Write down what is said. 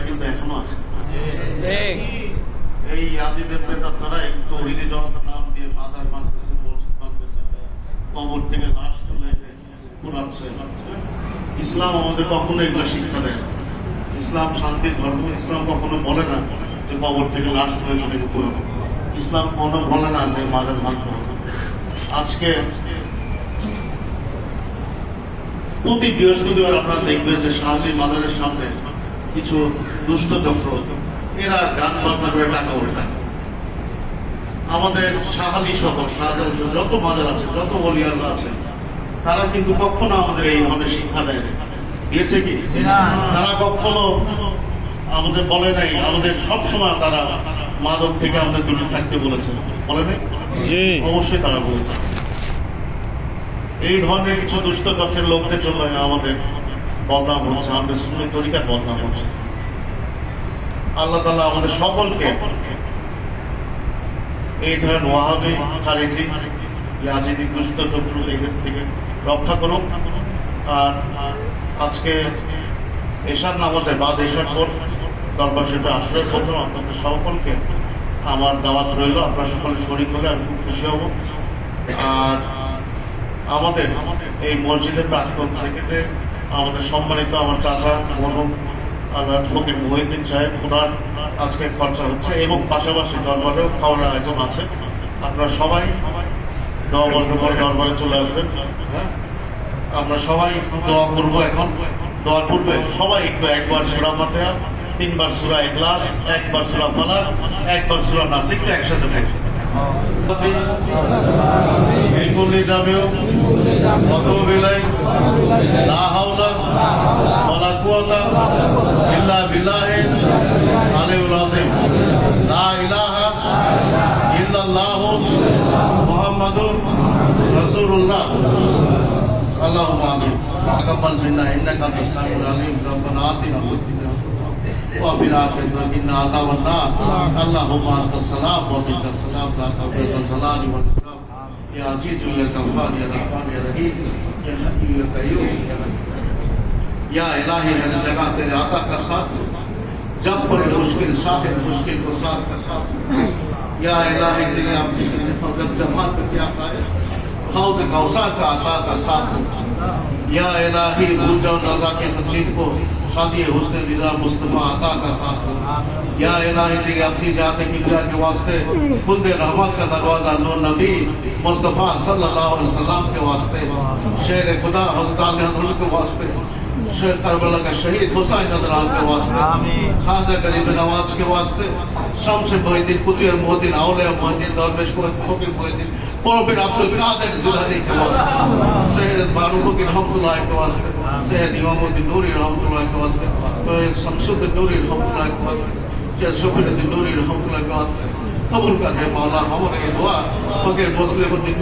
কিন্তু এখনো আছে। এই ইয়াজিদের নেতার দ্বারা তৌহিদি জনতার নাম দিয়ে মাজার বাঁধতেছে, মসজিদ বাঁধতেছে, কবর থেকে লাশ তুলে পুরাচ্ছে। ইসলাম আমাদের কখনো এগুলো শিক্ষা দেয় না। ইসলাম শান্তির ধর্ম। ইসলাম কখনো বলে না যে কবর থেকে লাশ তুলে সেটাকে পুরাবো। ইসলাম কখনো বলে না যে মাজার ভাঙতে হবে। আজকে প্রতি বৃহস্পতিবার আপনারা দেখবেন যে শাহলী মাজারের সামনে কিছু দুষ্ট চক্র এরা গান বাজনা করে টাকা ওঠায়। আমাদের শাহালি সহ শাহজালাল সহ যত মাজার আছে, যত ওলিয়ারা আছে, তারা কিন্তু কখনো আমাদের এই ধরনের শিক্ষা দেয় না। দিয়েছে কি? তারা কখনো আমাদের বলে নাই, আমাদের সবসময় তারা মাদক থেকে আমাদের দূরে থাকতে বলেছে, বলে নাই? অবশ্যই তারা বলেছে। এই ধরনের কিছু দুষ্ট চক্রের লোকদের জন্য আমাদের বদনাম হচ্ছে, আমাদের সুন্নি তরিকার বদনাম হচ্ছে। আল্লাহ তাআলা আমাদের সকলকে এই ধরনের ওয়াহাবি, খারিজি, ইয়াজিদি দুষ্ট চক্র এদের থেকে রক্ষা করুক। আর আজকে এশার নামাজে বাদ এশার পর দরবার সেটা আশ্রয় করবেন। আপনাদের সকলকে আমার দাওয়াত রইল। আপনারা সকলে শরীক হলে আমি খুব খুশি হব। আর আমাদের এই মসজিদের প্রাক্তন সেক্রেটারি, আমাদের সম্মানিত আমার চাচা মরহুম আল্লাহ ফকির মুহিউদ্দিন সাহেব, ওনার আজকে খরচা হচ্ছে এবং পাশাপাশি দরবারেও খাওয়ার আয়োজন আছে। আপনারা সবাই 9 বছর পরে দরবারে চলে আসবেন। হ্যাঁ, আমরা সবাই দোয়া করবো। এখন দোয়ার পূর্বে সবাই একটু একবার সূরা ফাতিহা, 3 বার সূরা ইখলাস, 1 বার সূরা ফালাক, 1 বার সূরা নাস একটু একসাথে পড়বেন। বিলকুল যাবেও কত বেলায় লা হাওলা ওয়ালা কুওয়াতা ইল্লা বিল্লাহিল আলিয়্যিল আযীম। লা ইলাহা ইল্লাল্লাহু মুহাম্মাদুর রাসূলুল্লাহ। আল্লাহুম্মা আমিন। তাকাব্বাল মিন্না ইন্নাকা আনতাস সামিউল আলিম। রব্বানা আতিনা ফিদ দুনিয়া হাসানাতাও ওয়া ফিল আখিরাতি ওয়াকিনা আযাবান নার। আল্লাহুম্মা আনতাস সালাম ওয়া মিনকাস সালাম। লা তাকুল জালালি ওয়াল ইকরাম। ইয়া আজিজুল ইয়া গফফার ইয়া রহমান ইয়া রহিম ইয়া হাইয়্যু ইয়া কাইয়্যুম ইয়া হাইয়্যু या इलाही हर जगह तेरे आता का साथ, जब पर मुश्किल शाहिद मुश्किल को साथ का साथ। या इलाही तेरे आप जब जमान पे क्या खाए, हौज कौसर का आता का साथ। या इलाही भूल जाओ रज़ा के तकलीफ को, शादी हुस्न निदा मुस्तफा आता का साथ। या इलाही तेरे अपनी जाते किबला के वास्ते खुद रहमत का दरवाजा नूर नबी मुस्तफा सल्लल्लाहु अलैहि वसल्लम के वास्ते, शेर खुदा हज़रत आली हज़रत के वास्ते, शेर करबला का शहीद हुसैन नदरान के वास्ते, खाजा गरीब नवाज के वास्ते, शम्स मोहिद्दीन कुतुब मोहिद्दीन औलिया मोहिद्दीन दरवेश फकीर मोहिद्दीन पीर अब्दुल कादिर जिलानी के वास्ते, सैयद मारूफुद्दीन रहमतुल्लाह के वास्ते, सैयद इमामुद्दीन नूरी रहमतुल्लाह के वास्ते, शमसुद्दीन नूरी रहमतुल्लाह के वास्ते, सैयद शफीउद्दीन नूरी रहमतुल्लाह के वास्ते कबूल कर है मौला हमारे दुआ फकीर मुस्लिम उद्दीन।